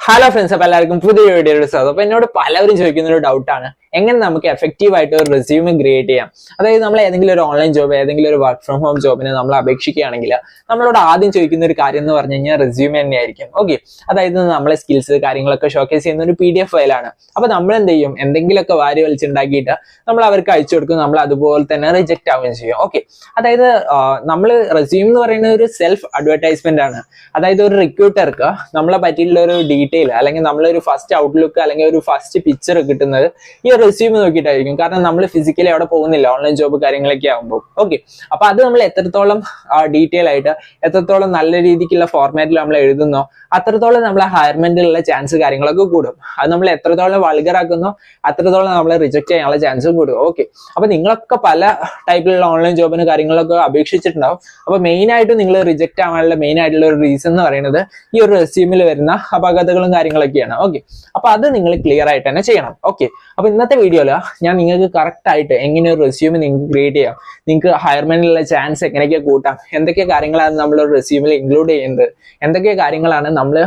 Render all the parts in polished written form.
Hello friends, അപ്പോൾ എല്ലാവർക്കും പുതിയ വീഡിയോയുടെ സ്വാഗതം. അപ്പോൾ എന്നോട് പലവരും ചോദിക്കുന്ന ഒരു ഡൗട്ടാണ്, എങ്ങനെ നമുക്ക് എഫക്റ്റീവ് ആയിട്ട് ഒരു റെസ്യൂമെ ക്രിയേറ്റ് ചെയ്യാം. അതായത് നമ്മൾ ഏതെങ്കിലും ഒരു ഓൺലൈൻ ജോബ്, ഏതെങ്കിലും ഒരു വർക്ക് ഫ്രം ഹോം ജോബിന് നമ്മൾ അപേക്ഷിക്കുകയാണെങ്കിൽ നമ്മളോട് ആദ്യം ചോദിക്കുന്ന ഒരു കാര്യം എന്ന് പറഞ്ഞു കഴിഞ്ഞാൽ റെസ്യൂമെ തന്നെയായിരിക്കും. ഓക്കെ, അതായത് നമ്മളെ സ്കിൽസ് കാര്യങ്ങളൊക്കെ ഷോക്കേസ് ചെയ്യുന്ന ഒരു PDF ഫയലാണ്. അപ്പോൾ നമ്മൾ എന്ത് ചെയ്യും, എന്തെങ്കിലുമൊക്കെ വാരി വലിച്ചുണ്ടാക്കിയിട്ട് നമ്മൾ അവർക്ക് അയച്ചു കൊടുക്കും, നമ്മൾ അതുപോലെ തന്നെ റിജക്റ്റ് ആവുകയും ചെയ്യും. ഓക്കെ, അതായത് നമ്മൾ റെസ്യൂം എന്ന് പറയുന്ന ഒരു സെൽഫ് അഡ്വർടൈസ്മെന്റ് ആണ്. അതായത് ഒരു റിക്രൂട്ടർക്ക് നമ്മളെ പറ്റിയുള്ള ഒരു ഡീറ്റെയിൽ അല്ലെങ്കിൽ നമ്മളൊരു ഫസ്റ്റ് ഔട്ട്ലുക്ക് അല്ലെങ്കിൽ ഒരു ഫസ്റ്റ് പിക്ചർ കിട്ടുന്നത് ഈ റെസ്യൂം നോക്കിയിട്ടായിരിക്കും. കാരണം നമ്മൾ ഫിസിക്കലി അവിടെ പോകുന്നില്ല, ഓൺലൈൻ ജോബ് കാര്യങ്ങളൊക്കെ ആകുമ്പോൾ. ഓക്കെ, അപ്പൊ അത് നമ്മൾ എത്രത്തോളം ഡീറ്റെയിൽ ആയിട്ട് എത്രത്തോളം നല്ല രീതിക്കുള്ള ഫോർമാറ്റിൽ നമ്മൾ എഴുതുന്നോ അത്രത്തോളം നമ്മളെ ഹയർമെന്റിലുള്ള ചാൻസ് കാര്യങ്ങളൊക്കെ കൂടും. അത് നമ്മൾ എത്രത്തോളം വൾഗറാക്കുന്നോ അത്രത്തോളം നമ്മളെ റിജക്ട് ചെയ്യാനുള്ള ചാൻസും കൂടും. ഓക്കെ, അപ്പൊ നിങ്ങളൊക്കെ പല ടൈപ്പിലുള്ള ഓൺലൈൻ ജോബിന് കാര്യങ്ങളൊക്കെ അപേക്ഷിച്ചിട്ടുണ്ടാവും. അപ്പൊ മെയിൻ ആയിട്ട് നിങ്ങൾ റിജക്ട് ആവാനുള്ള മെയിൻ ആയിട്ടുള്ള ഒരു റീസൺ എന്ന് പറയുന്നത് ഈ ഒരു റെസ്യൂമിൽ വരുന്ന അപകടങ്ങളും കാര്യങ്ങളൊക്കെയാണ്. ഓക്കെ, അപ്പൊ അത് നിങ്ങൾ ക്ലിയർ ആയിട്ട് തന്നെ ചെയ്യണം. ഓക്കെ, അപ്പൊ ഇന്നത്തെ വീഡിയോയില് ഞാൻ നിങ്ങൾക്ക് കറക്റ്റ് ആയിട്ട് എങ്ങനെ ഒരു റെസ്യൂമ് നിങ്ങൾക്ക് ക്രിയേറ്റ് ചെയ്യാം, നിങ്ങൾക്ക് ഹയർമെന്റിലുള്ള ചാൻസ് എങ്ങനെയൊക്കെ കൂട്ടാം, എന്തൊക്കെ കാര്യങ്ങളാണ് നമ്മൾ ഒരു റെസ്യൂമിൽ ഇൻക്ലൂഡ് ചെയ്യുന്നത്, എന്തൊക്കെ കാര്യങ്ങളാണ് നമ്മൾ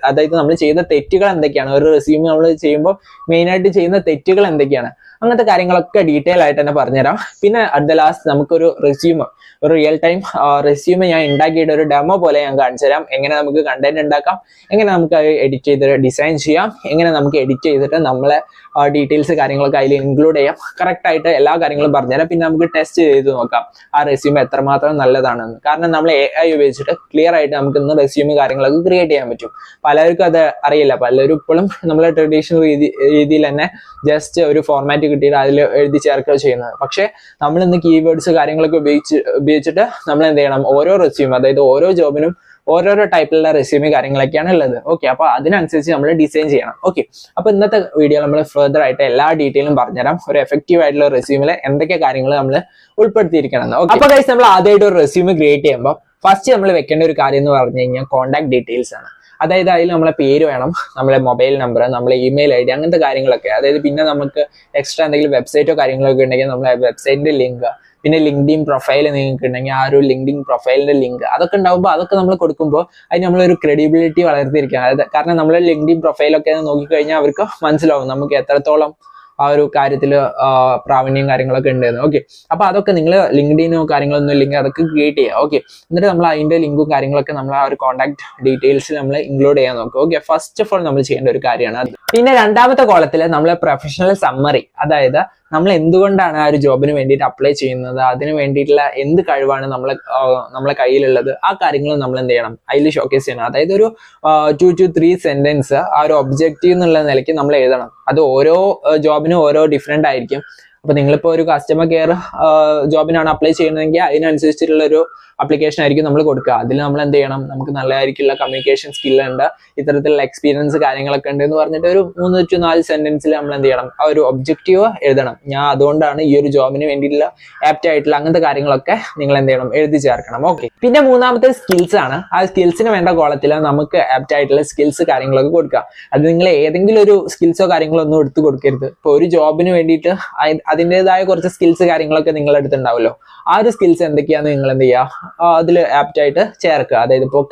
അതായത് നമ്മൾ ചെയ്ത തെറ്റുകൾ എന്തൊക്കെയാണ്, ഒരു റെസ്യൂമ് നമ്മൾ ചെയ്യുമ്പോൾ മെയിൻ ആയിട്ട് ചെയ്യുന്ന തെറ്റുകൾ എന്തൊക്കെയാണ്, അങ്ങനത്തെ കാര്യങ്ങളൊക്കെ ഡീറ്റെയിൽ ആയിട്ട് തന്നെ പറഞ്ഞുതരാം. പിന്നെ അറ്റ് ദ ലാസ്റ്റ് നമുക്കൊരു റെസ്യൂമ്, ഒരു റിയൽ ടൈം റെസ്യൂമ് ഞാൻ ഉണ്ടാക്കിയിട്ട് ഒരു ഡെമോ പോലെ ഞാൻ കാണിച്ചു തരാം. എങ്ങനെ നമുക്ക് കണ്ടന്റ് ഉണ്ടാക്കാം, എങ്ങനെ നമുക്ക് എഡിറ്റ് ചെയ്തിട്ട് ഡിസൈൻ ചെയ്യാം, എങ്ങനെ നമുക്ക് എഡിറ്റ് ചെയ്തിട്ട് നമ്മളെ ഡീറ്റെയിൽസ് കാര്യങ്ങളൊക്കെ അതിൽ ഇൻക്ലൂഡ് ചെയ്യാം. കറക്റ്റ് ആയിട്ട് എല്ലാ കാര്യങ്ങളും പറഞ്ഞുതരാം. പിന്നെ നമുക്ക് ടെസ്റ്റ് ചെയ്ത് നോക്കാം ആ റെസ്യൂമ് എത്രമാത്രം നല്ലതാണെന്ന്. കാരണം നമ്മൾ AI ഉപയോഗിച്ചിട്ട് ക്ലിയർ ആയിട്ട് നമുക്ക് ഇന്ന് റെസ്യൂമ് കാര്യങ്ങളൊക്കെ ക്രിയേറ്റ് ചെയ്യാൻ പറ്റും. പലർക്കും അത് അറിയില്ല. പലരും ഇപ്പോഴും നമ്മളെ ട്രഡീഷണൽ രീതിയിൽ തന്നെ ജസ്റ്റ് ഒരു ഫോർമാറ്റ് കിട്ടിയിട്ട് അതിൽ എഴുതി ചേർക്കുക ചെയ്യുന്നത്. പക്ഷെ നമ്മൾ ഇന്ന് കീവേഡ്സ് കാര്യങ്ങളൊക്കെ ഉപയോഗിച്ചിട്ട് നമ്മൾ എന്ത് ചെയ്യണം, ഓരോ റെസ്യൂം അതായത് ഓരോ ജോബിനും ഓരോരോ ടൈപ്പിലുള്ള റെസ്യൂമി കാര്യങ്ങളൊക്കെയാണ് ഉള്ളത്. ഓക്കെ, അപ്പൊ അതിനനുസരിച്ച് നമ്മൾ ഡിസൈൻ ചെയ്യണം. ഓക്കെ, അപ്പൊ ഇന്നത്തെ വീഡിയോ നമ്മൾ ഫർദർ ആയിട്ട് എല്ലാ ഡീറ്റെയിലും പറഞ്ഞുതരാം. ഒരു എഫക്റ്റീവ് ആയിട്ടുള്ള റെസ്യൂമിൽ എന്തൊക്കെ കാര്യങ്ങൾ നമ്മൾ ഉൾപ്പെടുത്തിയിരിക്കണം. ഓക്കെ, അപ്പൊ ഗൈസ് നമ്മൾ ആദ്യമായിട്ട് ഒരു റെസ്യൂമ് ക്രിയേറ്റ് ചെയ്യുമ്പോൾ ഫസ്റ്റ് നമ്മൾ വെക്കേണ്ട ഒരു കാര്യം എന്ന് പറഞ്ഞു കഴിഞ്ഞാൽ കോൺടാക്ട് ഡീറ്റെയിൽസ് ആണ്. അതായത് അതിൽ നമ്മളെ പേര് വേണം, നമ്മളെ മൊബൈൽ നമ്പർ, നമ്മളെ ഇമെയിൽ ID, അങ്ങനത്തെ കാര്യങ്ങളൊക്കെ. അതായത് പിന്നെ നമുക്ക് എക്സ്ട്രാ എന്തെങ്കിലും വെബ്സൈറ്റോ കാര്യങ്ങളൊക്കെ ഉണ്ടെങ്കിൽ നമ്മളെ വെബ്സൈറ്റിന്റെ ലിങ്ക്, പിന്നെ ലിങ്ക്ഡിൻ പ്രൊഫൈൽ നിങ്ങൾക്ക് ഉണ്ടെങ്കിൽ ആ ഒരു ലിങ്ക്ഡിൻ പ്രൊഫൈലിന്റെ ലിങ്ക് അതൊക്കെ ഉണ്ടാകുമ്പോൾ അതൊക്കെ നമ്മൾ കൊടുക്കുമ്പോൾ അതിന് നമ്മളൊരു ക്രെഡിബിലിറ്റി വളർത്തിയിരിക്കണം. അതായത് കാരണം നമ്മൾ ലിങ്ക്ഡിൻ പ്രൊഫൈലൊക്കെ നോക്കിക്കഴിഞ്ഞാൽ അവർക്ക് മനസ്സിലാവും നമുക്ക് എത്രത്തോളം ആ ഒരു കാര്യത്തിൽ പ്രാവീണ്യം കാര്യങ്ങളൊക്കെ ഉണ്ടായിരുന്നു. ഓക്കെ, അപ്പൊ അതൊക്കെ നിങ്ങൾ ലിങ്ക്ഡിനോ കാര്യങ്ങളൊന്നും ഇല്ലെങ്കിൽ അതൊക്കെ ക്രിയേറ്റ് ചെയ്യുക. ഓക്കെ, എന്നിട്ട് നമ്മൾ അതിന്റെ ലിങ്കും കാര്യങ്ങളൊക്കെ നമ്മൾ ആ ഒരു കോൺടാക്ട് ഡീറ്റെയിൽസ് നമ്മൾ ഇൻക്ലൂഡ് ചെയ്യാൻ നോക്കുക. ഓക്കെ, ഫസ്റ്റ് ഓഫ് ഓൾ നമ്മൾ ചെയ്യേണ്ട ഒരു കാര്യമാണ് അത്. പിന്നെ രണ്ടാമത്തെ കോളത്തിൽ നമ്മൾ പ്രൊഫഷണൽ സമ്മറി, അതായത് നമ്മൾ എന്തുകൊണ്ടാണ് ആ ഒരു ജോബിന് വേണ്ടിയിട്ട് അപ്ലൈ ചെയ്യുന്നത്, അതിന് വേണ്ടിയിട്ടുള്ള എന്ത് കഴിവാണ് നമ്മളെ കയ്യിലുള്ളത്, ആ കാര്യങ്ങൾ നമ്മൾ എന്ത് ചെയ്യണം, അതിൽ ഷോക്കേസ് ചെയ്യണം. അതായത് ഒരു 2 to 3 സെന്റൻസ് ആ ഒരു ഒബ്ജക്റ്റീവ് എന്നുള്ള നിലയ്ക്ക് നമ്മൾ എഴുതണം. അത് ഓരോ ജോബിനും ഓരോ ഡിഫറെന്റ് ആയിരിക്കും. അപ്പൊ നിങ്ങളിപ്പോ ഒരു കസ്റ്റമർ കെയർ ജോബിനാണ് അപ്ലൈ ചെയ്യുന്നതെങ്കിൽ അതിനനുസരിച്ചിട്ടുള്ള ഒരു അപ്ലിക്കേഷൻ ആയിരിക്കും നമ്മൾ കൊടുക്കുക. അതിൽ നമ്മൾ എന്ത് ചെയ്യണം, നമുക്ക് നല്ലതായിരിക്കുള്ള കമ്മ്യൂണിക്കേഷൻ സ്കിൽ ഉണ്ട്, ഇത്തരത്തിലുള്ള എക്സ്പീരിയൻസ് കാര്യങ്ങളൊക്കെ ഉണ്ട് എന്ന് പറഞ്ഞിട്ട് ഒരു 3 to 4 സെന്റൻസിൽ നമ്മൾ എന്ത് ചെയ്യണം, ആ ഒരു ഒബ്ജക്റ്റീവ് എഴുതണം. ഞാൻ അതുകൊണ്ടാണ് ഈ ഒരു ജോബിന് വേണ്ടിയിട്ടുള്ള ആപ്റ്റ് ആയിട്ടുള്ള അങ്ങനത്തെ കാര്യങ്ങളൊക്കെ നിങ്ങൾ എന്ത് ചെയ്യണം, എഴുതി ചേർക്കണം. ഓക്കെ, പിന്നെ മൂന്നാമത്തെ സ്കിൽസ് ആണ്. ആ സ്കിൽസിന് വേണ്ട കോളത്തിൽ നമുക്ക് ആപ്റ്റ് ആയിട്ടുള്ള സ്കിൽസ് കാര്യങ്ങളൊക്കെ കൊടുക്കുക. അത് നിങ്ങൾ ഏതെങ്കിലും ഒരു സ്കിൽസോ കാര്യങ്ങളോ ഒന്നും എടുത്ത് കൊടുക്കരുത്. ഇപ്പൊ ഒരു ജോബിന് വേണ്ടിയിട്ട് അതിൻ്റെതായ കുറച്ച് സ്കിൽസ് കാര്യങ്ങളൊക്കെ നിങ്ങളുടെ അടുത്തുണ്ടാവുമല്ലോ. ആ ഒരു സ്കിൽസ് എന്തൊക്കെയാന്ന് നിങ്ങൾ എന്ത് ചെയ്യുക, അതിൽ ആപ്റ്റ് ആയിട്ട് ചേർക്കുക. അതായത് ഇപ്പോൾ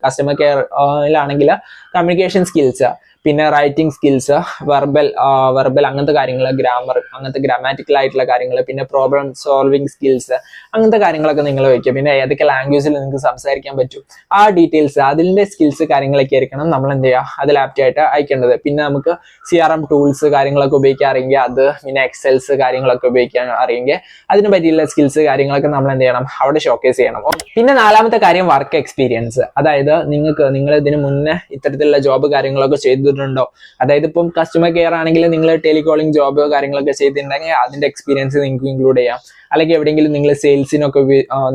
കസ്റ്റമർ കെയറിലാണെങ്കിൽ കമ്മ്യൂണിക്കേഷൻ സ്കിൽസ്, പിന്നെ റൈറ്റിംഗ് സ്കിൽസ്, വെർബൽ അങ്ങനത്തെ കാര്യങ്ങൾ, ഗ്രാമർ അങ്ങനത്തെ ഗ്രാമാറ്റിക്കൽ ആയിട്ടുള്ള കാര്യങ്ങൾ, പിന്നെ പ്രോബ്ലം സോൾവിങ് സ്കിൽസ്, അങ്ങനത്തെ കാര്യങ്ങളൊക്കെ നിങ്ങൾ വയ്ക്കുക. പിന്നെ ഏതൊക്കെ ലാംഗ്വേജിൽ നിങ്ങൾക്ക് സംസാരിക്കാൻ പറ്റും ആ ഡീറ്റെയിൽസ്, അതിൻ്റെ സ്കിൽസ് കാര്യങ്ങളൊക്കെ ആയിരിക്കണം നമ്മൾ എന്ത് ചെയ്യുക, അതിൽ ആപ്റ്റ് ആയിട്ട് അയക്കേണ്ടത്. പിന്നെ നമുക്ക് CRM ടൂൾസ് കാര്യങ്ങളൊക്കെ ഉപയോഗിക്കാൻ അറിയെങ്കിൽ അത്, പിന്നെ എക്സൽസ് കാര്യങ്ങളൊക്കെ ഉപയോഗിക്കാൻ അറിയെങ്കിൽ അതിനെ പറ്റിയുള്ള സ്കിൽസ് കാര്യങ്ങളൊക്കെ നമ്മൾ എന്ത് ചെയ്യണം, അവിടെ ഷോക്കേസ് ചെയ്യണം. പിന്നെ നാലാമത്തെ കാര്യം വർക്ക് എക്സ്പീരിയൻസ്. അതായത് നിങ്ങൾ ഇതിന് മുന്നേ ഇത്തരത്തിലുള്ള ജോബ് കാര്യങ്ങളൊക്കെ ചെയ്തിട്ടുണ്ടോ, അതായത് ഇപ്പം കസ്റ്റമർ കെയർ ആണെങ്കിൽ നിങ്ങൾ ടെലികോളിംഗ് ജോബ് കാര്യങ്ങളൊക്കെ ചെയ്തിട്ടുണ്ടെങ്കിൽ അതിന്റെ എക്സ്പീരിയൻസ് നിങ്ങൾക്ക് ഇൻക്ലൂഡ് ചെയ്യാം. അല്ലെങ്കിൽ എവിടെയെങ്കിലും നിങ്ങൾ സെയിൽസിനൊക്കെ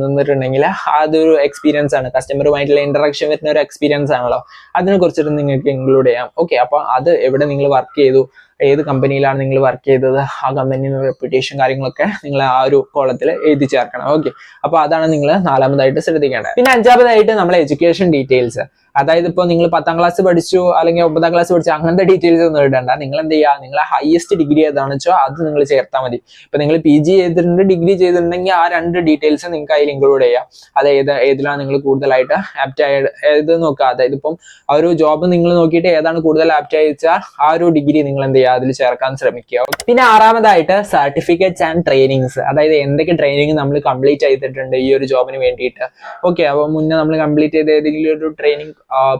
നിന്നിട്ടുണ്ടെങ്കിൽ അതൊരു എക്സ്പീരിയൻസ് ആണ്, കസ്റ്റമറുമായിട്ടുള്ള ഇന്ററാക്ഷൻ വരുന്ന ഒരു എക്സ്പീരിയൻസ് ആണല്ലോ, അതിനെ കുറിച്ചിട്ട് നിങ്ങൾക്ക് ഇൻക്ലൂഡ് ചെയ്യാം. ഓക്കെ, അപ്പൊ അത് എവിടെ നിങ്ങൾ വർക്ക് ചെയ്തു, ഏത് കമ്പനിയിലാണ് നിങ്ങൾ വർക്ക് ചെയ്തത്, ആ കമ്പനിയുടെ റെപ്യൂട്ടേഷൻ കാര്യങ്ങളൊക്കെ നിങ്ങൾ ആ ഒരു കോളത്തിൽ എഴുതി ചേർക്കണം. ഓക്കെ, അപ്പൊ അതാണ് നിങ്ങൾ നാലാമതായിട്ട് ശ്രദ്ധിക്കേണ്ടത്. പിന്നെ അഞ്ചാമതായിട്ട് നമ്മളെ എഡ്യൂക്കേഷൻ ഡീറ്റെയിൽസ്, അതായത് ഇപ്പോൾ നിങ്ങൾ 10ാം ക്ലാസ് പഠിച്ചു അല്ലെങ്കിൽ 9ാം ക്ലാസ് പഠിച്ചു അങ്ങനത്തെ ഡീറ്റെയിൽസ് ഒന്നും ഇടണ്ട. നിങ്ങൾ എന്ത് ചെയ്യുക, നിങ്ങളെ ഹയസ്റ്റ് ഡിഗ്രി ഏതാണെന്ന് വെച്ചോ അത് നിങ്ങൾ ചേർത്താൽ മതി. ഇപ്പൊ നിങ്ങൾ PG ചെയ്തിട്ടുണ്ട്, ഡിഗ്രി ചെയ്തിട്ടുണ്ടെങ്കിൽ ആ 2 ഡീറ്റെയിൽസ് നിങ്ങൾക്ക് അതിൽ ഇൻക്ലൂഡ് ചെയ്യാം. അതായത് ഏതിലാണ് നിങ്ങൾ കൂടുതലായിട്ട് ആപ്റ്റ് ആയത് നോക്കുക. അതായത് ഇപ്പം ആ ഒരു ജോബ് നിങ്ങൾ നോക്കിയിട്ട് ഏതാണ് കൂടുതൽ ആപ്റ്റ് ആയി വെച്ചാൽ ആ ഒരു ഡിഗ്രി നിങ്ങൾ എന്ത് ചെയ്യുക, അതിൽ ചേർക്കാൻ ശ്രമിക്കുക. പിന്നെ 6ാമതായിട്ട് സർട്ടിഫിക്കറ്റ്സ് ആൻഡ് ട്രെയിനിങ്സ്. അതായത് എന്തൊക്കെ ട്രെയിനിങ് നമ്മൾ കംപ്ലീറ്റ് ചെയ്തിട്ടുണ്ട് ഈ ഒരു ജോബിന് വേണ്ടിയിട്ട്. ഓക്കെ, അപ്പോൾ മുന്നേ നമ്മൾ കംപ്ലീറ്റ് ചെയ്ത ഏതെങ്കിലും ഒരു ട്രെയിനിങ്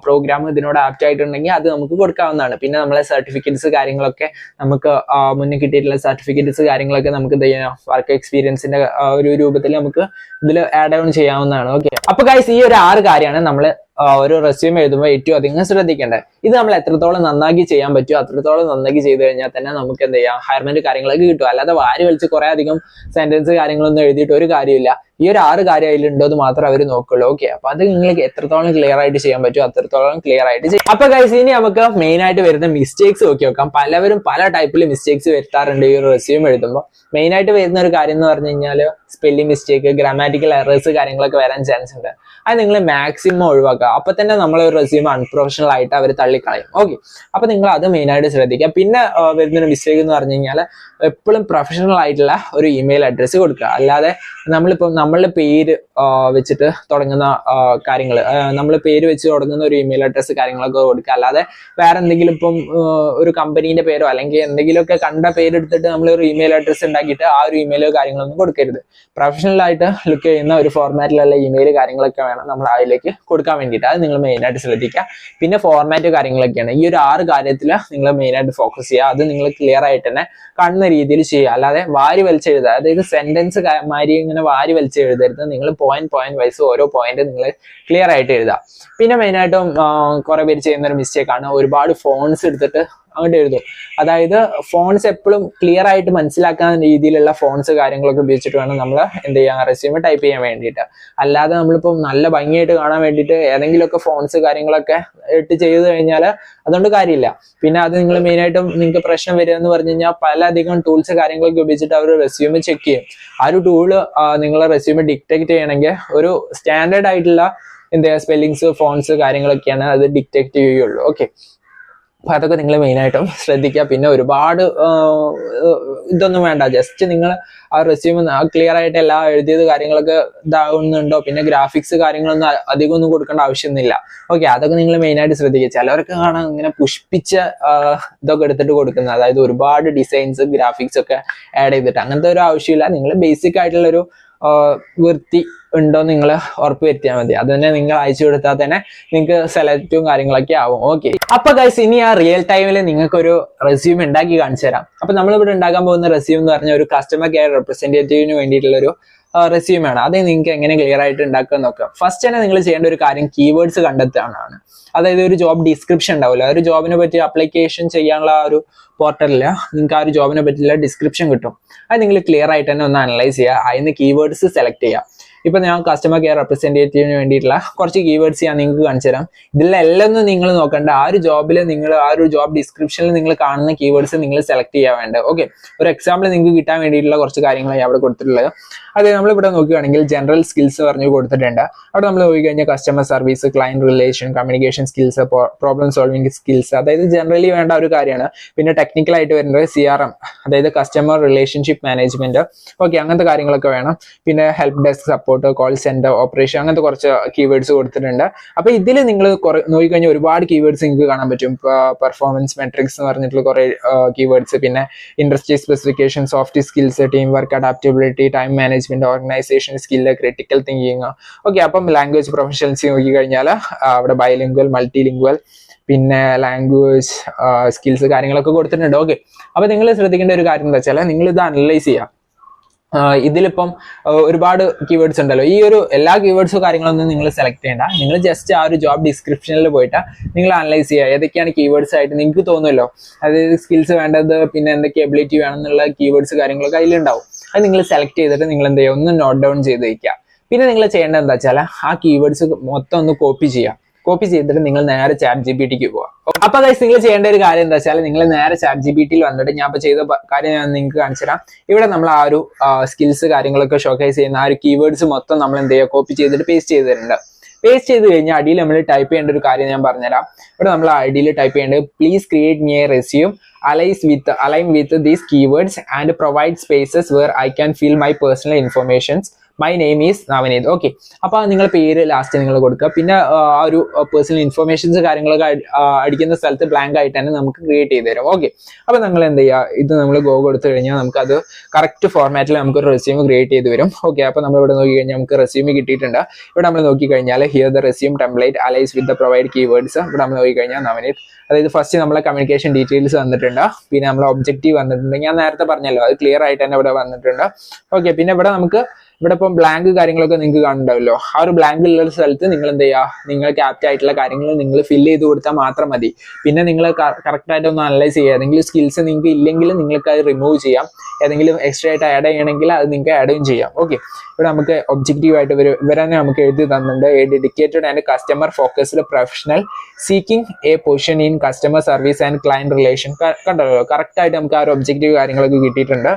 പ്രോഗ്രാം ഇതിനോട് ആപ്റ്റ് ആയിട്ടുണ്ടെങ്കിൽ അത് നമുക്ക് കൊടുക്കാവുന്നതാണ്. പിന്നെ നമ്മളെ സർട്ടിഫിക്കറ്റ്സ് കാര്യങ്ങളൊക്കെ നമുക്ക് മുന്നേ കിട്ടിയിട്ടുള്ള സർട്ടിഫിക്കറ്റ്സ് കാര്യങ്ങളൊക്കെ നമുക്ക് വർക്ക് എക്സ്പീരിയൻസിന്റെ ഒരു രൂപത്തിൽ നമുക്ക് ഇതിൽ ആഡ് ഓൺ ചെയ്യാവുന്നതാണ്. ഓക്കെ, അപ്പൊ ഗൈസ് ഈ ഒരു 6 കാര്യമാണ് നമ്മൾ ഒരു റെസ്യൂം എഴുതുമ്പോൾ ഏറ്റവും അധികം ശ്രദ്ധിക്കേണ്ടത്. ഇത് നമ്മൾ എത്രത്തോളം നന്നാക്കി ചെയ്യാൻ പറ്റുമോ അത്രത്തോളം നന്നാക്കി ചെയ്ത് കഴിഞ്ഞാൽ തന്നെ നമുക്ക് എന്ത് ചെയ്യാം, ഹയർമെന്റ് കാര്യങ്ങളൊക്കെ കിട്ടും. അല്ലാതെ വാരി വലിച്ച് കുറെ അധികം സെന്റൻസ് കാര്യങ്ങളൊന്നും എഴുതിയിട്ട് ഒരു കാര്യമില്ല. ഈ ഒരു 6 കാര്യം അതിലുണ്ടോ എന്ന് മാത്രമേ അവർ നോക്കുള്ളൂ. ഓക്കെ, അപ്പൊ അത് നിങ്ങൾക്ക് എത്രത്തോളം ക്ലിയർ ആയിട്ട് ചെയ്യാൻ പറ്റുമോ അത്രത്തോളം ക്ലിയർ ആയിട്ട് ചെയ്യും. അപ്പൊ ഗൈസ് ഇനി നമുക്ക് മെയിൻ ആയിട്ട് വരുന്ന മിസ്റ്റേക്സ് നോക്കി നോക്കാം. പലവരും പല ടൈപ്പിൽ മിസ്റ്റേക്സ് വരുത്താറുണ്ട് ഈ ഒരു റെസ്യൂം എഴുതുമ്പോൾ. മെയിൻ ആയിട്ട് വരുന്ന ഒരു കാര്യം എന്ന് പറഞ്ഞു കഴിഞ്ഞാൽ സ്പെല്ലിംഗ് മിസ്റ്റേക്ക്, ഗ്രാമാറ്റിക്കൽ എറേഴ്സ് കാര്യങ്ങളൊക്കെ വരാൻ ചാൻസ് ഉണ്ട്. അത് നിങ്ങൾ മാക്സിമം ഒഴിവാക്കുക. അപ്പൊ തന്നെ നമ്മളെ ഒരു റെസ്യൂം അൺപ്രൊഫഷണൽ ആയിട്ട് അവർ തള്ളിക്കളയും. ഓക്കെ, അപ്പൊ നിങ്ങൾ അത് മെയിൻ ആയിട്ട് ശ്രദ്ധിക്കുക. പിന്നെ വരുന്നൊരു മിസ്റ്റേക്ക് എന്ന് പറഞ്ഞു കഴിഞ്ഞാൽ എപ്പോഴും പ്രൊഫഷണൽ ആയിട്ടുള്ള ഒരു ഇമെയിൽ അഡ്രസ്സ് കൊടുക്കുക. അല്ലാതെ നമ്മളിപ്പം നമ്മളുടെ പേര് വെച്ചിട്ട് തുടങ്ങുന്ന കാര്യങ്ങൾ, നമ്മൾ പേര് വെച്ച് തുടങ്ങുന്ന ഒരു ഇമെയിൽ അഡ്രസ്സ് കാര്യങ്ങളൊക്കെ കൊടുക്കുക. അല്ലാതെ വേറെ എന്തെങ്കിലും ഇപ്പം ഒരു കമ്പനീന്റെ പേരോ അല്ലെങ്കിൽ എന്തെങ്കിലുമൊക്കെ കണ്ട പേരെടുത്തിട്ട് നമ്മൾ ഒരു ഇമെയിൽ അഡ്രസ്സ് ഉണ്ടാക്കിയിട്ട് ആ ഒരു ഇമെയിലോ കാര്യങ്ങളൊന്നും കൊടുക്കരുത്. പ്രൊഫഷണൽ ആയിട്ട് ലുക്ക് ചെയ്യുന്ന ഒരു ഫോർമാറ്റിലുള്ള ഇമെയിൽ കാര്യങ്ങളൊക്കെ വേണം നമ്മൾ അതിലേക്ക് കൊടുക്കാൻ വേണ്ടിയിട്ട്. അത് നിങ്ങൾ മെയിൻ ആയിട്ട് ശ്രദ്ധിക്കുക. പിന്നെ ഫോർമാറ്റ് കാര്യങ്ങളൊക്കെയാണ് ഈ ഒരു 6 കാര്യത്തിൽ നിങ്ങൾ മെയിൻ ആയിട്ട് ഫോക്കസ് ചെയ്യുക. അത് നിങ്ങൾ ക്ലിയർ ആയിട്ട് തന്നെ കാണുന്ന രീതിയിൽ ചെയ്യുക. അല്ലാതെ വാരി വലിച്ചെഴുതുക, അതായത് സെന്റൻസ് മാരി ഇങ്ങനെ വാരി വലിച്ചെഴുതരുത്. നിങ്ങൾ പോയിന്റ് വൈസ് ഓരോ പോയിന്റ് നിങ്ങൾ ക്ലിയർ ആയിട്ട് എഴുതുക. പിന്നെ മെയിനായിട്ടും കുറെ പേര് ചെയ്യുന്ന ഒരു മിസ്റ്റേക്ക് ആണ്, ഒരുപാട് ഫോൺസ് എടുത്തിട്ട് അങ്ങോട്ട് എഴുതും. അതായത് ഫോൺസ് എപ്പോഴും ക്ലിയർ ആയിട്ട് മനസ്സിലാക്കാൻ രീതിയിലുള്ള ഫോൺസ് കാര്യങ്ങളൊക്കെ ഉപയോഗിച്ചിട്ട് വേണം നമ്മൾ എന്ത് ചെയ്യാൻ റെസ്യൂമ് ടൈപ്പ് ചെയ്യാൻ വേണ്ടിയിട്ട്. അല്ലാതെ നമ്മളിപ്പോൾ നല്ല ഭംഗിയായിട്ട് കാണാൻ വേണ്ടിയിട്ട് ഏതെങ്കിലുമൊക്കെ ഫോൺസ് കാര്യങ്ങളൊക്കെ ഇട്ട് ചെയ്ത് കഴിഞ്ഞാൽ അതുകൊണ്ട് കാര്യമില്ല. പിന്നെ അത് നിങ്ങൾ മെയിനായിട്ടും നിങ്ങൾക്ക് പ്രശ്നം വരിക എന്ന് പറഞ്ഞു കഴിഞ്ഞാൽ പലധികം ടൂൾസ് കാര്യങ്ങളൊക്കെ ഉപയോഗിച്ചിട്ട് അവർ റെസ്യൂമ് ചെക്ക് ചെയ്യും. ആ ഒരു ടൂള് നിങ്ങളെ റെസ്യൂമ് ഡിറ്റക്ട് ചെയ്യണമെങ്കിൽ ഒരു സ്റ്റാൻഡേർഡ് ആയിട്ടുള്ള എന്താ സ്പെല്ലിങ്സ് ഫോൺസ് കാര്യങ്ങളൊക്കെയാണ് അത് ഡിറ്റക്ട് ചെയ്യുള്ളൂ. ഓക്കെ, അപ്പൊ അതൊക്കെ നിങ്ങൾ മെയിനായിട്ടും ശ്രദ്ധിക്കുക. പിന്നെ ഒരുപാട് ഇതൊന്നും വേണ്ട, ജസ്റ്റ് നിങ്ങൾ ആ റെസ്യൂം ക്ലിയർ ആയിട്ട് എല്ലാം എഴുതിയത് കാര്യങ്ങളൊക്കെ ഇതാവുന്നുണ്ടോ, പിന്നെ ഗ്രാഫിക്സ് കാര്യങ്ങളൊന്നും അധികം ഒന്നും കൊടുക്കേണ്ട ആവശ്യമൊന്നുമില്ല. ഓക്കെ, അതൊക്കെ നിങ്ങൾ മെയിനായിട്ട് ശ്രദ്ധിക്കുക. ചിലവർക്ക് കാണാൻ ഇങ്ങനെ പുഷ്പിച്ച ഇതൊക്കെ എടുത്തിട്ട് കൊടുക്കുന്നത്, അതായത് ഒരുപാട് ഡിസൈൻസ് ഗ്രാഫിക്സ് ഒക്കെ ആഡ് ചെയ്തിട്ട്, അങ്ങനത്തെ ഒരു ആവശ്യമില്ല. നിങ്ങൾ ബേസിക് ആയിട്ടുള്ളൊരു വൃത്തി ഉണ്ടോ നിങ്ങൾ ഉറപ്പ് വരുത്തിയാൽ മതി. അത് തന്നെ നിങ്ങൾ അയച്ചു കൊടുത്താൽ തന്നെ നിങ്ങൾക്ക് സെലക്റ്റും കാര്യങ്ങളൊക്കെ ആവും. ഓക്കെ, അപ്പൊ ഗൈസ് ഇനി ആ റിയൽ ടൈമിൽ നിങ്ങൾക്ക് ഒരു റെസ്യൂം ഉണ്ടാക്കി കാണിച്ചു തരാം. അപ്പൊ നമ്മളിവിടെ ഉണ്ടാക്കാൻ പോകുന്ന റെസ്യൂം എന്ന് പറഞ്ഞാൽ ഒരു കസ്റ്റമർ കെയർ റെപ്രസെന്റേറ്റീവിന് വേണ്ടിയിട്ടുള്ള ഒരു റെസ്യൂം ആണ്. അത് നിങ്ങൾക്ക് എങ്ങനെ ക്ലിയർ ആയിട്ട് ഉണ്ടാക്കാൻ നോക്കാം. ഫസ്റ്റ് തന്നെ നിങ്ങൾ ചെയ്യേണ്ട ഒരു കാര്യം കീവേഡ്സ് കണ്ടെത്താനാണ്. അതായത് ഒരു ജോബ് ഡിസ്ക്രിപ്ഷൻ ഉണ്ടാവില്ല, ഒരു ജോബിനെ പറ്റി അപ്ലിക്കേഷൻ ചെയ്യാനുള്ള ആ ഒരു പോർട്ടലില് നിങ്ങൾക്ക് ആ ഒരു ജോബിനെ പറ്റിയുള്ള ഡിസ്ക്രിപ്ഷൻ കിട്ടും. അത് നിങ്ങൾ ക്ലിയർ ആയിട്ട് തന്നെ ഒന്ന് അനലൈസ് ചെയ്യുക. അതിന് കീവേഡ്സ് സെലക്ട് ചെയ്യുക. ഇപ്പൊ ഞാൻ കസ്റ്റമർ കെയർ റെപ്രസെന്റേറ്റീവിന് വേണ്ടിയിട്ടുള്ള കുറച്ച് കീവേഡ്സ് ഞാൻ നിങ്ങൾക്ക് കാണിച്ചു തരാം. ഇതിലെല്ലാം നിങ്ങൾ നോക്കണ്ട, ആ ഒരു ജോബിൽ നിങ്ങൾ ആ ഒരു ജോബ് ഡിസ്ക്രിപ്ഷനിൽ നിങ്ങൾ കാണുന്ന കീവേഡ്സ് നിങ്ങൾ സെലക്ട് ചെയ്യാൻ വേണ്ടത്. ഓക്കെ, ഒരു എക്സാമ്പിൾ നിങ്ങൾക്ക് കിട്ടാൻ വേണ്ടിയിട്ടുള്ള കുറച്ച് കാര്യങ്ങളാണ് അവിടെ കൊടുത്തിട്ടുള്ളത്. അതെ, നമ്മളിവിടെ നോക്കുകയാണെങ്കിൽ ജനറൽ സ്കിൽസ് പറഞ്ഞു കൊടുത്തിട്ടുണ്ട്. അവിടെ നമ്മൾ നോക്കിക്കഴിഞ്ഞാൽ customer service, client relation, communication skills, problem solving skills, അതായത് ജനറലി വേണ്ട ഒരു കാര്യമാണ്. പിന്നെ ടെക്നിക്കൽ ആയിട്ട് വരുന്നത് CRM, അതായത് കസ്റ്റമർ റിലേഷൻഷിപ്പ് മാനേജ്മെന്റ്. ഓക്കെ, അങ്ങനത്തെ കാര്യങ്ങളൊക്കെ വേണം. പിന്നെ help desk support, call centre operation, അങ്ങനത്തെ കുറച്ച് കീവേഡ്സ് കൊടുത്തിട്ടുണ്ട്. അപ്പൊ ഇതിൽ നിങ്ങൾ നോക്കിക്കഴിഞ്ഞാൽ ഒരുപാട് കീവേഡ്സ് നിങ്ങൾക്ക് കാണാൻ പറ്റും. പെർഫോമൻസ് മെട്രിക്സ് എന്ന് പറഞ്ഞിട്ടുള്ള കുറെ കീവേഡ്സ്, പിന്നെ industry specification, soft skills, team work, adaptability, time management, organisation skill, critical thinking. Okay, അപ്പം ലാംഗ്വേജ് പ്രൊഫഷണൽസി നോക്കിക്കഴിഞ്ഞാൽ അവിടെ ബൈലിംഗ്വൽ, മൾട്ടിലിംഗ്വൽ, പിന്നെ ലാംഗ്വേജ് സ്കിൽസ് കാര്യങ്ങളൊക്കെ കൊടുത്തിട്ടുണ്ട്. ഓക്കെ, അപ്പൊ നിങ്ങൾ ശ്രദ്ധിക്കേണ്ട ഒരു കാര്യം എന്താ വെച്ചാൽ നിങ്ങൾ ഇത് അനലൈസ് ചെയ്യാം. ഇതിലിപ്പം ഒരുപാട് കീവേഡ്സ് ഉണ്ടല്ലോ. ഈ ഒരു എല്ലാ കീവേഡ്സും കാര്യങ്ങളൊന്നും നിങ്ങൾ സെലക്ട് ചെയ്യേണ്ട. നിങ്ങൾ ജസ്റ്റ് ആ ഒരു ജോബ് ഡിസ്ക്രിപ്ഷനിൽ പോയിട്ട് നിങ്ങൾ അനലൈസ് ചെയ്യുക ഏതൊക്കെയാണ് കീവേഡ്സ് ആയിട്ട് നിങ്ങൾക്ക് തോന്നുമല്ലോ. അതായത് സ്കിൽസ് വേണ്ടത്, പിന്നെ എന്തൊക്കെ എബിലിറ്റി വേണം എന്നുള്ള കീവേഡ്സ് കാര്യങ്ങളൊക്കെ അതിലുണ്ടാവും. അത് നിങ്ങൾ സെലക്ട് ചെയ്തിട്ട് നിങ്ങൾ എന്ത് ചെയ്യുക, ഒന്ന് നോട്ട് ഡൗൺ ചെയ്ത് വയ്ക്കുക. പിന്നെ നിങ്ങൾ ചെയ്യേണ്ടത് എന്താ വെച്ചാൽ ആ കീവേഡ്സ് മൊത്തം ഒന്ന് കോപ്പി ചെയ്യുക. കോപ്പി ചെയ്തിട്ട് നിങ്ങൾ നേരെ ChatGPTക്ക് പോവാം. അപ്പൊ ഗൈസ് നിങ്ങൾ ചെയ്യേണ്ട ഒരു കാര്യം എന്താ വെച്ചാൽ നിങ്ങൾ നേരെ ChatGPTയിൽ വന്നിട്ട് ഞാൻ ഇപ്പൊ ചെയ്ത കാര്യം ഞാൻ നിങ്ങൾക്ക് കാണിച്ചു തരാം. ഇവിടെ നമ്മൾ ആ ഒരു സ്കിൽസ് കാര്യങ്ങളൊക്കെ ഷോക്കേസ് ചെയ്യുന്ന ആ ഒരു കീവേഡ്സ് മൊത്തം നമ്മൾ എന്ത് ചെയ്യുക, കോപ്പി ചെയ്തിട്ട് പേസ്റ്റ് ചെയ്ത് തരുന്നുണ്ട്. പേസ്റ്റ് ചെയ്ത് കഴിഞ്ഞാൽ അടിയിൽ നമ്മൾ ടൈപ്പ് ചെയ്യേണ്ട ഒരു കാര്യം ഞാൻ പറഞ്ഞുതരാം. ഇവിടെ നമ്മൾ അടിയിൽ ടൈപ്പ് ചെയ്യേണ്ടത് please create me A resume align with these keywords and provide spaces where I can fill my personal informations. My name is Navaneeth. Okay, അപ്പൊ നിങ്ങൾ പേര് ലാസ്റ്റ് നിങ്ങൾ കൊടുക്കുക. പിന്നെ ആ ഒരു പേഴ്സണൽ ഇൻഫർമേഷൻസ് കാര്യങ്ങളൊക്കെ അടിക്കുന്ന സ്ഥലത്ത് ബ്ലാങ്ക് ആയിട്ട് തന്നെ നമുക്ക് ക്രിയേറ്റ് ചെയ്ത് തരും. ഓക്കെ, അപ്പൊ നിങ്ങൾ എന്ത് ചെയ്യുക, ഇത് നമ്മൾ ഗോ കൊടുത്തു കഴിഞ്ഞാൽ നമുക്ക് അത് കറക്റ്റ് ഫോർമാറ്റിൽ നമുക്ക് ഒരു റെസ്യൂം ക്രിയേറ്റ് ചെയ്ത് വരും. ഓക്കെ, അപ്പൊ നമ്മൾ ഇവിടെ നോക്കി കഴിഞ്ഞാൽ നമുക്ക് റെസ്യൂം കിട്ടിയിട്ടുണ്ട്. ഇവിടെ നമ്മൾ നോക്കി കഴിഞ്ഞാൽ here the resume template aligns with the provide keywords. ഇവിടെ നമ്മൾ നോക്കി കഴിഞ്ഞാൽ നവനീത്, അതായത് ഫസ്റ്റ് നമ്മളെ കമ്മ്യൂണിക്കേഷൻ ഡീറ്റെയിൽസ് വന്നിട്ടുണ്ട്. പിന്നെ നമ്മളെ ഒബ്ജക്റ്റീവ് വന്നിട്ടുണ്ട്. ഞാൻ നേരത്തെ പറഞ്ഞല്ലോ, അത് ക്ലിയർ ആയിട്ട് തന്നെ ഇവിടെ വന്നിട്ടുണ്ട്. ഓക്കെ, പിന്നെ ഇവിടെ നമുക്ക് ഇവിടെ ഇപ്പം ബ്ലാങ്ക് കാര്യങ്ങളൊക്കെ നിങ്ങൾക്ക് കാണുന്നുണ്ടാവല്ലോ. ആ ഒരു ബ്ലാങ്ക് ഉള്ള സ്ഥലത്ത് നിങ്ങൾ എന്ത് ചെയ്യുക, നിങ്ങൾക്ക് ആപ്റ്റ് ആയിട്ടുള്ള കാര്യങ്ങൾ നിങ്ങൾ ഫില്ല് ചെയ്ത് കൊടുത്താൽ മാത്രം മതി. പിന്നെ നിങ്ങൾ കറക്റ്റ് ആയിട്ട് ഒന്ന് അനലൈസ് ചെയ്യുക. ഏതെങ്കിലും സ്കിൽസ് നിങ്ങൾക്ക് ഇല്ലെങ്കിൽ നിങ്ങൾക്ക് അത് റിമൂവ് ചെയ്യാം. ഏതെങ്കിലും എക്സ്ട്രാ ആയിട്ട് ആഡ് ചെയ്യണമെങ്കിൽ അത് നിങ്ങൾക്ക് ആഡും ചെയ്യാം. ഓക്കെ, ഇവിടെ നമുക്ക് ഒബ്ജക്റ്റീവ് ആയിട്ട് ഇവരെ നമുക്ക് എഴുതി തന്നിട്ടുണ്ട്. A dedicated and customer focused professional seeking A position in customer service and client relation. കണ്ടല്ലോ, കറക്റ്റ് ആയിട്ട് നമുക്ക് ആ ഒരു ഒബ്ജക്റ്റീവ് കാര്യങ്ങളൊക്കെ കിട്ടിയിട്ടുണ്ട്.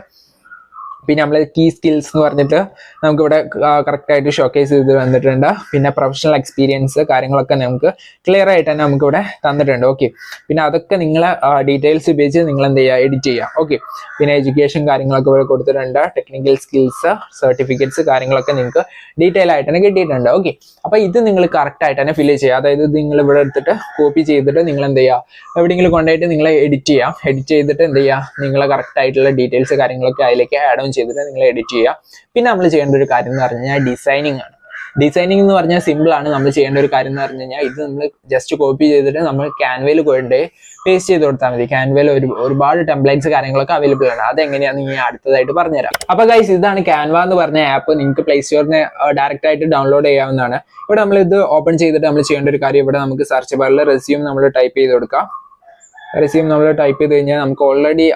പിന്നെ നമ്മൾ കീ സ്കിൽസ് എന്ന് പറഞ്ഞിട്ട് നമുക്കിവിടെ കറക്റ്റ് ആയിട്ട് ഷോക്കേസ് ചെയ്ത് വന്നിട്ടുണ്ട്. പിന്നെ പ്രൊഫഷണൽ എക്സ്പീരിയൻസ് കാര്യങ്ങളൊക്കെ നമുക്ക് ക്ലിയർ ആയിട്ട് തന്നെ നമുക്കിവിടെ തന്നിട്ടുണ്ട്. ഓക്കെ, പിന്നെ അതൊക്കെ നിങ്ങൾ ഡീറ്റെയിൽസ് ഉപയോഗിച്ച് നിങ്ങൾ എന്ത് ചെയ്യുക, എഡിറ്റ് ചെയ്യുക. ഓക്കെ, പിന്നെ എഡ്യൂക്കേഷൻ കാര്യങ്ങളൊക്കെ ഇവിടെ കൊടുത്തിട്ടുണ്ട്. ടെക്നിക്കൽ സ്കിൽസ്, സർട്ടിഫിക്കറ്റ്സ് കാര്യങ്ങളൊക്കെ നിങ്ങൾക്ക് ഡീറ്റെയിൽ ആയിട്ട് തന്നെ കിട്ടിയിട്ടുണ്ട്. ഓക്കെ, അപ്പൊ ഇത് നിങ്ങൾ കറക്റ്റ് ആയിട്ട് തന്നെ ഫില്ല് ചെയ്യുക. അതായത് നിങ്ങൾ ഇവിടെ എടുത്തിട്ട് കോപ്പി ചെയ്തിട്ട് നിങ്ങൾ എന്ത് ചെയ്യുക, എവിടെയെങ്കിലും കൊണ്ടുപോയിട്ട് നിങ്ങൾ എഡിറ്റ് ചെയ്യാം. എഡിറ്റ് ചെയ്തിട്ട് എന്ത് ചെയ്യുക, നിങ്ങൾ കറക്റ്റ് ആയിട്ടുള്ള ഡീറ്റെയിൽസ് കാര്യങ്ങളൊക്കെ അതിലേക്ക് ആഡ് ഓൺ ചെയ്തിട്ട് നിങ്ങൾ എഡിറ്റ് ചെയ്യുക. പിന്നെ നമ്മൾ ചെയ്യേണ്ട ഒരു കാര്യം എന്ന് പറഞ്ഞു കഴിഞ്ഞാൽ ഡിസൈനിങ് ആണ്. ഡിസൈനിങ് എന്ന് പറഞ്ഞാൽ സിമ്പിൾ ആണ്. നമ്മൾ ചെയ്യേണ്ട ഒരു കാര്യം എന്ന് പറഞ്ഞു കഴിഞ്ഞാൽ ഇത് നമ്മൾ ജസ്റ്റ് കോപ്പി ചെയ്തിട്ട് നമ്മൾ ക്യാൻവയിൽ കൊണ്ട് പേസ്റ്റ് ചെയ്ത് കൊടുത്താൽ മതി. ക്യാൻവയിൽ ഒരുപാട് ടെംപ്ലേറ്റ്സ് കാര്യങ്ങളൊക്കെ അവൈലബിൾ ആണ്. അതെങ്ങനെയാണെന്ന് ഞാൻ അടുത്തതായിട്ട് പറഞ്ഞുതരാം. അപ്പൊ ഗൈസ്, ഇതാണ് ക്യാൻവ എന്ന് പറഞ്ഞ ആപ്പ്. നിങ്ങൾക്ക് പ്ലേ സ്റ്റോറിന് ഡയറക്റ്റ് ആയിട്ട് ഡൗൺലോഡ് ചെയ്യാവുന്നതാണ്. ഇവിടെ നമ്മൾ ഇത് ഓപ്പൺ ചെയ്തിട്ട് നമ്മൾ ചെയ്യേണ്ട ഒരു കാര്യം, ഇവിടെ നമുക്ക് സെർച്ച് ബാറിൽ റെസ്യൂം നമ്മൾ ടൈപ്പ് ചെയ്ത് കൊടുക്കാം. റെസ്യൂം നമ്മൾ ടൈപ്പ് ചെയ്ത് കഴിഞ്ഞാൽ നമുക്ക് ഓൾറെഡി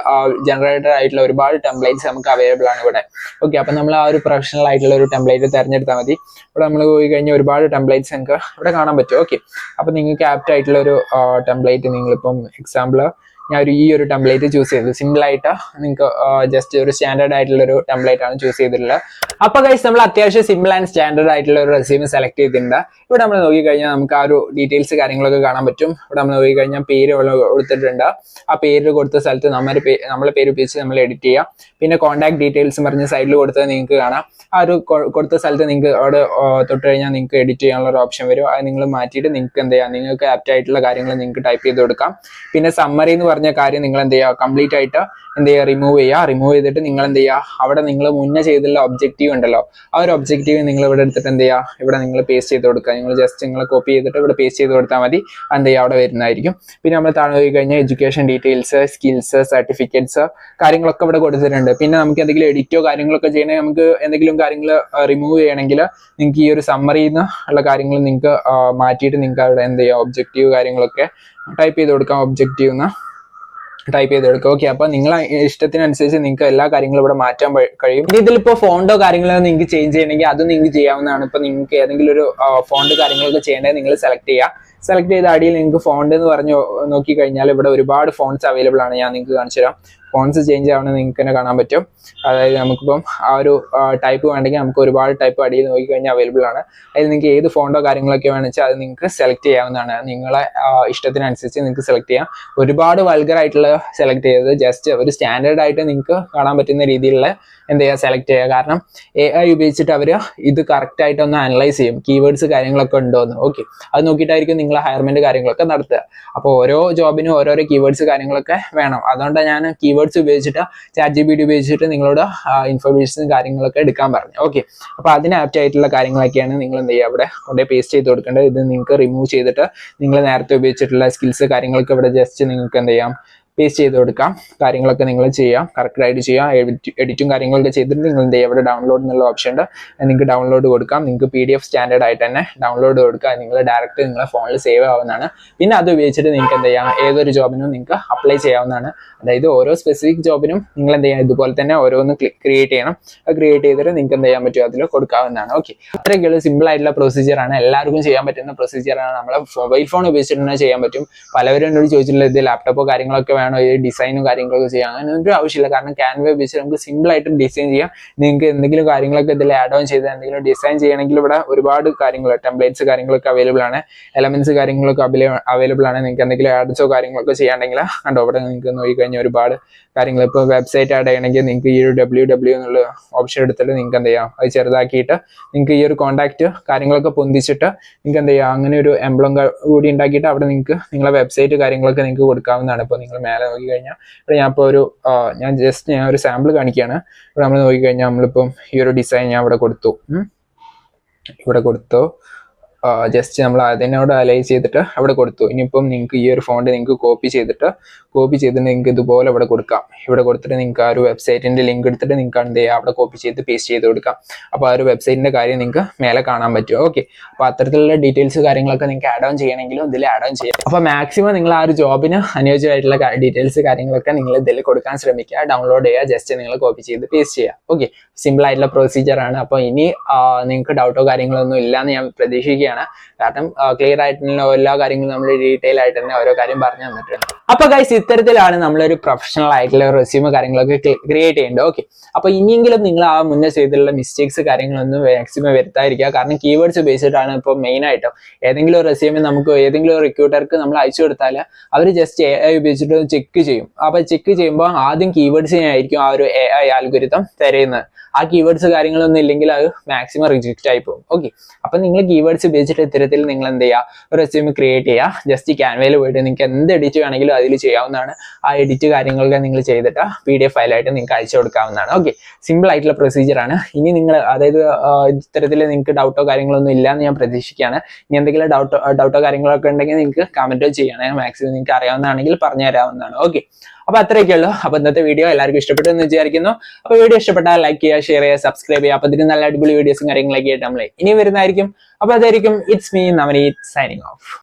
ജനറേറ്റഡ് ആയിട്ടുള്ള ഒരുപാട് ടെംപ്ലേറ്റ്സ് നമുക്ക് അവൈലബിൾ ആണ് ഇവിടെ. ഓക്കെ, അപ്പം നമ്മൾ ആ ഒരു പ്രൊഫഷണൽ ആയിട്ടുള്ള ഒരു ടെംപ്ലേറ്റ് തിരഞ്ഞെടുത്താൽ മതി. ഇവിടെ നമ്മൾ പോയി കഴിഞ്ഞാൽ ഒരുപാട് ടെംപ്ലേറ്റ്സ് നമുക്ക് ഇവിടെ കാണാൻ പറ്റും. ഓക്കെ, അപ്പം നിങ്ങൾക്ക് ആപ്റ്റ് ആയിട്ടുള്ള ഒരു ടെംപ്ലേറ്റ്, നിങ്ങളിപ്പം എക്സാമ്പിൾ ഞാൻ ഈ ഒരു ടെംപ്ലേറ്റ് ചൂസ് ചെയ്തു. സിമ്പിൾ ആയിട്ട് നിങ്ങൾക്ക് ജസ്റ്റ് ഒരു സ്റ്റാൻഡേർഡ് ആയിട്ടുള്ള ഒരു ടെംപ്ലേറ്റ് ആണ് ചൂസ് ചെയ്തിട്ടുള്ളത്. അപ്പൊ ഗൈസ്, നമ്മൾ അത്യാവശ്യം സിമ്പിൾ ആൻഡ് സ്റ്റാൻഡേർഡ് ആയിട്ടുള്ള ഒരു റെസ്യൂം സെലക്ട് ചെയ്തിട്ടുണ്ട്. ഇവിടെ നമ്മൾ നോക്കിക്കഴിഞ്ഞാൽ നമുക്ക് ആ ഒരു ഡീറ്റെയിൽസ് കാര്യങ്ങളൊക്കെ കാണാൻ പറ്റും. ഇവിടെ നമ്മൾ നോക്കിക്കഴിഞ്ഞാൽ പേര് കൊടുത്തിട്ടുണ്ട്. ആ പേര് കൊടുത്ത സ്ഥലത്ത് നമ്മളെ പേര് ഉപയോഗിച്ച് നമ്മൾ എഡിറ്റ് ചെയ്യാം. പിന്നെ കോൺടാക്ട് ഡീറ്റെയിൽസ് പറഞ്ഞ സൈഡിൽ കൊടുത്തത് നിങ്ങൾക്ക് കാണാം. ആ ഒരു കൊടുത്ത സ്ഥലത്ത് നിങ്ങൾക്ക് അവിടെ തൊട്ട് കഴിഞ്ഞാൽ നിങ്ങൾക്ക് എഡിറ്റ് ചെയ്യാനുള്ള ഒരു ഓപ്ഷൻ വരും. അത് നിങ്ങൾ മാറ്റിയിട്ട് നിങ്ങൾക്ക് എന്ത് ചെയ്യാം, നിങ്ങൾക്ക് ആപ്റ്റ് ആയിട്ടുള്ള കാര്യങ്ങൾ നിങ്ങൾക്ക് ടൈപ്പ് ചെയ്ത് കൊടുക്കാം. പിന്നെ സമ്മറി എന്ന് പറഞ്ഞ കാര്യം നിങ്ങൾ എന്ത് ചെയ്യുക, കംപ്ലീറ്റ് ആയിട്ട് എന്ത് ചെയ്യുക, റിമൂവ് ചെയ്തിട്ട് നിങ്ങൾ എന്ത് ചെയ്യുക, അവിടെ നിങ്ങൾ മുന്നേ ചെയ്തുള്ള ഒബ്ജക്റ്റീവ് ഉണ്ടല്ലോ, ആ ഒരു ഒബ്ജക്റ്റീവ് നിങ്ങൾ ഇവിടെ എടുത്തിട്ട് എന്ത് ചെയ്യുക, ഇവിടെ നിങ്ങൾ പേസ്റ്റ് ചെയ്ത് കൊടുക്കുക. നിങ്ങൾ ജസ്റ്റ് നിങ്ങൾ കോപ്പി ചെയ്തിട്ട് ഇവിടെ പേസ്റ്റ് ചെയ്ത് കൊടുത്താൽ മതി. എന്ത് ചെയ്യുക, അവിടെ വരുന്നതായിരിക്കും. പിന്നെ നമ്മൾ താഴെ പോയി കഴിഞ്ഞാൽ എഡ്യൂക്കേഷൻ ഡീറ്റെയിൽസ്, സ്കിൽസ്, സർട്ടിഫിക്കറ്റ്സ് കാര്യങ്ങളൊക്കെ ഇവിടെ കൊടുത്തിട്ടുണ്ട്. പിന്നെ നമുക്ക് എന്തെങ്കിലും എഡിറ്റോ കാര്യങ്ങളൊക്കെ ചെയ്യണമെങ്കിൽ, നമുക്ക് എന്തെങ്കിലും കാര്യങ്ങൾ റിമൂവ് ചെയ്യണമെങ്കിൽ നിങ്ങൾക്ക് ഈ ഒരു സമ്മറിന്ന് ഉള്ള കാര്യങ്ങൾ നിങ്ങൾക്ക് മാറ്റിയിട്ട് നിങ്ങൾക്ക് അവിടെ എന്ത് ചെയ്യുക, ഒബ്ജക്റ്റീവ് കാര്യങ്ങളൊക്കെ ടൈപ്പ് ചെയ്ത് കൊടുക്കാം. ഒബ്ജക്റ്റീവ് ടൈപ്പ് ചെയ്ത് കൊടുക്കുക. ഓക്കെ, അപ്പൊ നിങ്ങളെ ഇഷ്ടത്തിനനുസരിച്ച് നിങ്ങൾക്ക് എല്ലാ കാര്യങ്ങളും ഇവിടെ മാറ്റാൻ കഴിയും. ഇതിലിപ്പോ ഫോണ്ടോ കാര്യങ്ങളോ നിങ്ങൾക്ക് ചേഞ്ച് ചെയ്യണമെങ്കിൽ അതും നിങ്ങൾക്ക് ചെയ്യാവുന്നതാണ്. ഇപ്പൊ നിങ്ങൾക്ക് ഏതെങ്കിലും ഒരു ഫോണ്ട് കാര്യങ്ങളൊക്കെ ചെയ്യേണ്ടത് നിങ്ങൾ സെലക്ട് ചെയ്ത അടിയിൽ നിങ്ങൾക്ക് ഫോണ്ട് എന്ന് പറഞ്ഞു നോക്കി കഴിഞ്ഞാൽ ഇവിടെ ഒരുപാട് ഫോണ്ട്സ് അവൈലബിൾ ആണ്. ഞാൻ നിങ്ങൾക്ക് കാണിച്ചു തരാം. ഫോൺസ് ചേഞ്ച് ആവണമെന്ന് നിങ്ങൾക്ക് തന്നെ കാണാൻ പറ്റും. അതായത് നമുക്കിപ്പം ആ ഒരു ടൈപ്പ് വേണമെങ്കിൽ നമുക്ക് ഒരുപാട് ടൈപ്പ് അടിയിൽ നോക്കിക്കഴിഞ്ഞാൽ അവൈലബിൾ ആണ്. അതിൽ നിങ്ങൾക്ക് ഏത് ഫോണ്ടോ കാര്യങ്ങളൊക്കെ വേണമെന്ന് വെച്ചാൽ അത് നിങ്ങൾക്ക് സെലക്ട് ചെയ്യാവുന്നതാണ്. നിങ്ങളെ ഇഷ്ടത്തിനനുസരിച്ച് നിങ്ങൾക്ക് സെലക്ട് ചെയ്യാം. ഒരുപാട് വൾഗർ ആയിട്ടുള്ള സെലക്ട് ചെയ്തത് ജസ്റ്റ് ഒരു സ്റ്റാൻഡേർഡ് ആയിട്ട് നിങ്ങൾക്ക് കാണാൻ പറ്റുന്ന രീതിയിലുള്ള എന്ത് ചെയ്യുക, സെലക്ട് ചെയ്യുക. കാരണം AI ഉപയോഗിച്ചിട്ട് അവർ ഇത് കറക്റ്റ് ആയിട്ട് ഒന്ന് അനലൈസ് ചെയ്യും, കീവേഡ്സ് കാര്യങ്ങളൊക്കെ ഉണ്ടോ എന്ന്. ഓക്കെ, അത് നോക്കിയിട്ടായിരിക്കും നിങ്ങൾ ഹയർമെന്റ് കാര്യങ്ങളൊക്കെ നടത്തുക. അപ്പോൾ ഓരോ ജോബിനും ഓരോരോ കീവേഡ്സ് കാര്യങ്ങളൊക്കെ വേണം. അതുകൊണ്ടാണ് ഞാൻ കീവേഡ്സ് ഉപയോഗിച്ചിട്ട് ChatGPT ഉപയോഗിച്ചിട്ട് നിങ്ങളോട് ഇൻഫർമേഷനും കാര്യങ്ങളൊക്കെ എടുക്കാൻ പറഞ്ഞു. ഓക്കെ, അപ്പോൾ അതിന് ആപ്റ്റ് ആയിട്ടുള്ള കാര്യങ്ങളൊക്കെയാണ് നിങ്ങൾ എന്ത് ചെയ്യുക, അവിടെ കൊണ്ടുപോയി പേസ്റ്റ് ചെയ്ത് കൊടുക്കേണ്ടത്. ഇത് നിങ്ങൾക്ക് റിമൂവ് ചെയ്തിട്ട് നിങ്ങൾ നേരത്തെ ഉപയോഗിച്ചിട്ടുള്ള സ്കിൽസ് കാര്യങ്ങളൊക്കെ ഇവിടെ ജസ്റ്റ് നിങ്ങൾക്ക് എന്ത് ചെയ്യാം, പേസ്റ്റ് ചെയ്ത് കൊടുക്കാം. കാര്യങ്ങളൊക്കെ നിങ്ങൾ ചെയ്യാം, കറക്റ്റായിട്ട് ചെയ്യാം. എഡിറ്റും കാര്യങ്ങളൊക്കെ ചെയ്തിട്ട് നിങ്ങൾ എന്ത് ചെയ്യുക, ഇവിടെ ഡൗൺലോഡ് എന്നുള്ള ഓപ്ഷൻ ഉണ്ട്, നിങ്ങൾക്ക് ഡൗൺലോഡ് കൊടുക്കാം. നിങ്ങൾക്ക് PDF സ്റ്റാൻഡേർഡ് ആയിട്ട് തന്നെ ഡൗൺലോഡ് കൊടുക്കുക. നിങ്ങൾ ഡയറക്റ്റ് നിങ്ങളുടെ ഫോണിൽ സേവ് ആവുന്നതാണ്. പിന്നെ അത് ഉപയോഗിച്ചിട്ട് നിങ്ങൾക്ക് എന്ത് ചെയ്യാം, ഏതൊരു ജോബിനും നിങ്ങൾക്ക് അപ്ലൈ ചെയ്യാവുന്നതാണ്. അതായത് ഓരോ സ്പെസിഫിക് ജോബിനും നിങ്ങൾ എന്ത് ചെയ്യണം, ഇതുപോലെ തന്നെ ഓരോന്ന് ക്രിയേറ്റ് ചെയ്യണം. അത് ക്രിയേറ്റ് ചെയ്തിട്ട് നിങ്ങൾക്ക് എന്ത് ചെയ്യാൻ പറ്റും, അതിൽ കൊടുക്കാവുന്നതാണ്. ഓക്കെ, അത്രയൊക്കെയുള്ള സിമ്പിൾ ആയിട്ടുള്ള പ്രൊസീജിയറാണ്. എല്ലാവർക്കും ചെയ്യാൻ പറ്റുന്ന പ്രൊസീജിയറാണ്. നമ്മളെ മൊബൈൽ ഫോൺ ഉപയോഗിച്ചിട്ട് തന്നെ ചെയ്യാൻ പറ്റും. പലവരും എന്നോട് ചോദിച്ചിട്ടുള്ള ഇത് ലാപ്ടോപ്പോ കാര്യങ്ങളൊക്കെ വേണോ ഈ ഡിസൈനും കാര്യങ്ങളൊക്കെ ചെയ്യാം, അങ്ങനെ ഒരു ആവശ്യമില്ല. കാരണം ക്യാൻവ ഉപയോഗിച്ച് നമുക്ക് സിമ്പിൾ ആയിട്ട് ഡിസൈൻ ചെയ്യാം. നിങ്ങൾക്ക് എന്തെങ്കിലും കാര്യങ്ങളൊക്കെ ഇതിൽ ആഡ് ഓൺ ചെയ്ത് എന്തെങ്കിലും ഡിസൈൻ ചെയ്യണമെങ്കിൽ ഇവിടെ ഒരുപാട് കാര്യങ്ങൾ ടെംപ്ലേറ്റ്സ് കാര്യങ്ങളൊക്കെ അവൈലബിൾ ആണ്, എലമെന്റ്സ് കാര്യങ്ങളൊക്കെ അവൈലബിൾ ആണ്. നിങ്ങൾക്ക് എന്തെങ്കിലും ആഡ്സോ കാര്യങ്ങളൊക്കെ ചെയ്യാണ്ടെങ്കിൽ കണ്ടോ ഇവിടെ നിങ്ങൾക്ക് നോക്കിക്കഴിഞ്ഞാൽ ഒരുപാട് കാര്യങ്ങൾ. ഇപ്പോൾ വെബ്സൈറ്റ് ആഡ് ചെയ്യണമെങ്കിൽ നിങ്ങൾക്ക് ഈ ഒരു WW എന്നുള്ള ഓപ്ഷൻ എടുത്തിട്ട് നിങ്ങൾക്ക് എന്ത് ചെയ്യാം, അത് ചെറുതാക്കിയിട്ട് നിങ്ങൾക്ക് ഈ ഒരു കോൺടാക്ട് കാര്യങ്ങളൊക്കെ പൊന്തിച്ചിട്ട് നിങ്ങൾക്ക് എന്ത് ചെയ്യാം, അങ്ങനെ ഒരു എംബ്ലം കൂടി ഉണ്ടാക്കിയിട്ട് അവിടെ നിങ്ങൾക്ക് നിങ്ങളെ വെബ്സൈറ്റ് കാര്യങ്ങളൊക്കെ നിങ്ങൾക്ക് കൊടുക്കാവുന്നതാണ്. ഇപ്പോൾ നിങ്ങൾ മേലെ നോക്കിക്കഴിഞ്ഞാൽ ഇവിടെ ഞാൻ ജസ്റ്റ് ഒരു സാമ്പിൾ കാണിക്കുകയാണ്. ഇവിടെ നമ്മൾ നോക്കിക്കഴിഞ്ഞാൽ നമ്മളിപ്പം ഈ ഒരു ഡിസൈൻ ഞാൻ ഇവിടെ കൊടുത്തു ജസ്റ്റ് നമ്മൾ അതിനോട് അലൈസ് ചെയ്തിട്ട് അവിടെ കൊടുത്തു. ഇനിയിപ്പം നിങ്ങൾക്ക് ഈ ഒരു ഫോണ്ട് നിങ്ങൾക്ക് കോപ്പി ചെയ്തിട്ട് നിങ്ങൾക്ക് ഇതുപോലെ ഇവിടെ കൊടുക്കാം. ഇവിടെ കൊടുത്തിട്ട് നിങ്ങൾക്ക് ആ ഒരു വെബ്സൈറ്റിന്റെ ലിങ്ക് എടുത്തിട്ട് നിങ്ങൾക്ക് എന്ത് ചെയ്യാം, അവിടെ കോപ്പി ചെയ്ത് പേസ്റ്റ് ചെയ്ത് കൊടുക്കാം. അപ്പോൾ ആ ഒരു വെബ്സൈറ്റിന്റെ കാര്യം നിങ്ങൾക്ക് മേലെ കാണാൻ പറ്റും. ഓക്കെ, അപ്പോൾ അത്തരത്തിലുള്ള ഡീറ്റെയിൽസ് കാര്യങ്ങളൊക്കെ നിങ്ങൾക്ക് ആഡ് ഓൺ ചെയ്യണമെങ്കിലും ഇതിൽ ആഡ് ഓൺ ചെയ്യാം. അപ്പോൾ മാക്സിമം നിങ്ങൾ ആ ഒരു ജോബിന് അനുയോജ്യമായിട്ടുള്ള ഡീറ്റെയിൽസ് കാര്യങ്ങളൊക്കെ നിങ്ങൾ ഇതിൽ കൊടുക്കാൻ ശ്രമിക്കുക. ഡൗൺലോഡ് ചെയ്യുക, ജസ്റ്റ് നിങ്ങൾ കോപ്പി ചെയ്ത് പേസ്റ്റ് ചെയ്യുക. ഓക്കെ, സിമ്പിൾ ആയിട്ടുള്ള പ്രൊസീജിയർ ആണ്. അപ്പോൾ ഇനി നിങ്ങൾക്ക് ഡൗട്ടോ കാര്യങ്ങളൊന്നും ഇല്ലാന്ന് ഞാൻ പ്രതീക്ഷിക്കുകയാണ്. കാരണം ക്ലിയർ ആയിട്ടുള്ള എല്ലാ കാര്യങ്ങളും നമ്മൾ ഡീറ്റെയിൽ ആയിട്ട് തന്നെ ഓരോ കാര്യം പറഞ്ഞു തന്നിട്ടുണ്ട്. അപ്പൊ ഗൈസ്, ഇത്തരത്തിലാണ് നമ്മളൊരു പ്രൊഫഷണൽ ആയിട്ടുള്ള റെസ്യൂമ് കാര്യങ്ങളൊക്കെ ക്രിയേറ്റ് ചെയ്യേണ്ടത്. ഓക്കെ, അപ്പൊ ഇനിയെങ്കിലും നിങ്ങൾ ആ മുന്നേ ചെയ്തിട്ടുള്ള മിസ്റ്റേക്സ് കാര്യങ്ങളൊന്നും മാക്സിമം വരുത്താതിരിക്കുക. കാരണം കീവേഡ്സ് ബേസ്ഡാണ് ഇപ്പോൾ മെയിൻ ആയിട്ടും. ഏതെങ്കിലും ഒരു റെസ്യൂമ് നമുക്ക് ഏതെങ്കിലും ഒരു റിക്രൂട്ടർക്ക് നമ്മൾ അയച്ചു കൊടുത്താൽ അവർ ജസ്റ്റ് AI ഉപയോഗിച്ചിട്ട് ചെക്ക് ചെയ്യും. അപ്പൊ ചെക്ക് ചെയ്യുമ്പോൾ ആദ്യം കീവേഡ്സിനായിരിക്കും ആ ഒരു AI ആൽഗോരിതം തിരയുന്നത്. ആ കീവേഡ്സ് കാര്യങ്ങളൊന്നും ഇല്ലെങ്കിൽ അത് മാക്സിമം റിജക്റ്റ് ആയി പോകും. ഓക്കെ, അപ്പൊ നിങ്ങൾ കീവേഡ്സ് ഉപയോഗിച്ചിട്ട് ഇത്തരത്തിൽ നിങ്ങൾ എന്ത് ചെയ്യുക, ഒരു റെസ്യൂമ് ക്രിയേറ്റ് ചെയ്യുക. ജസ്റ്റ് ക്യാൻവയിൽ പോയിട്ട് നിങ്ങൾക്ക് എന്ത് എഡിറ്റ് വേണമെങ്കിലും അതിൽ ചെയ്യാവുന്നതാണ്. ആ എഡിറ്റ് കാര്യങ്ങളൊക്കെ നിങ്ങൾ ചെയ്തിട്ട് PDF ഫയലായിട്ട് നിങ്ങൾക്ക് അയച്ചു കൊടുക്കാവുന്നതാണ്. ഓക്കെ, സിമ്പിൾ ആയിട്ടുള്ള പ്രൊസീജിയർ ആണ്. ഇനി നിങ്ങൾ അതായത് ഇത്തരത്തിൽ നിങ്ങൾക്ക് ഡൗട്ടോ കാര്യങ്ങളൊന്നും ഇല്ലാന്ന് ഞാൻ പ്രതീക്ഷിക്കുകയാണ്. ഇനി എന്തെങ്കിലും ഡൗട്ടോ കാര്യങ്ങളൊക്കെ ഉണ്ടെങ്കിൽ നിങ്ങൾക്ക് കമന്റോ ചെയ്യണേ. മാക്സിമം നിങ്ങൾക്ക് അറിയാവുന്നതാണെങ്കിൽ പറഞ്ഞു തരാവുന്നതാണ്. ഓക്കെ, അപ്പൊ അത്രയൊക്കെ ഉള്ളൂ. അപ്പൊ ഇന്നത്തെ വീഡിയോ എല്ലാവർക്കും ഇഷ്ടപ്പെട്ടു എന്ന് വിചാരിക്കുന്നു. അപ്പൊ വീഡിയോ ഇഷ്ടപ്പെട്ടാൽ ലൈക്ക് ചെയ്യുക, ഷെയർ ചെയ്യുക, സബ്സ്ക്രൈബ് ചെയ്യുക. അപ്പൊ ഇതിന് നല്ല അടിപൊളി വീഡിയോസും കാര്യങ്ങളൊക്കെ ആയിട്ട് നമ്മൾ ഇനി വരുന്നതായിരിക്കും. അപ്പൊ അതായിരിക്കും it's me Navaneeth signing of.